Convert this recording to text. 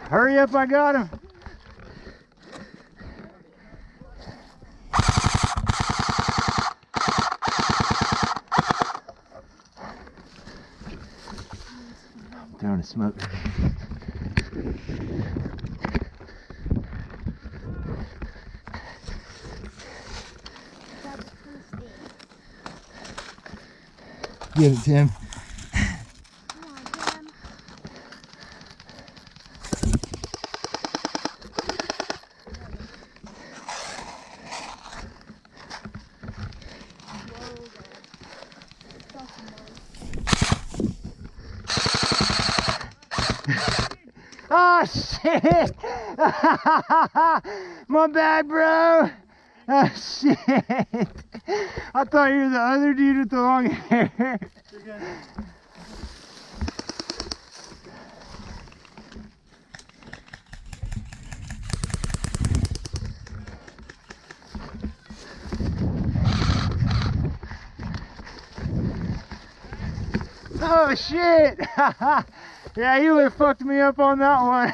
Hurry up, I got him. I'm throwing a smoke. Get it, Tim. Oh shit! My bad, bro. Oh shit! I thought you were the other dude with the long hair. You're good. Oh shit! Yeah, you would have fucked me up on that one.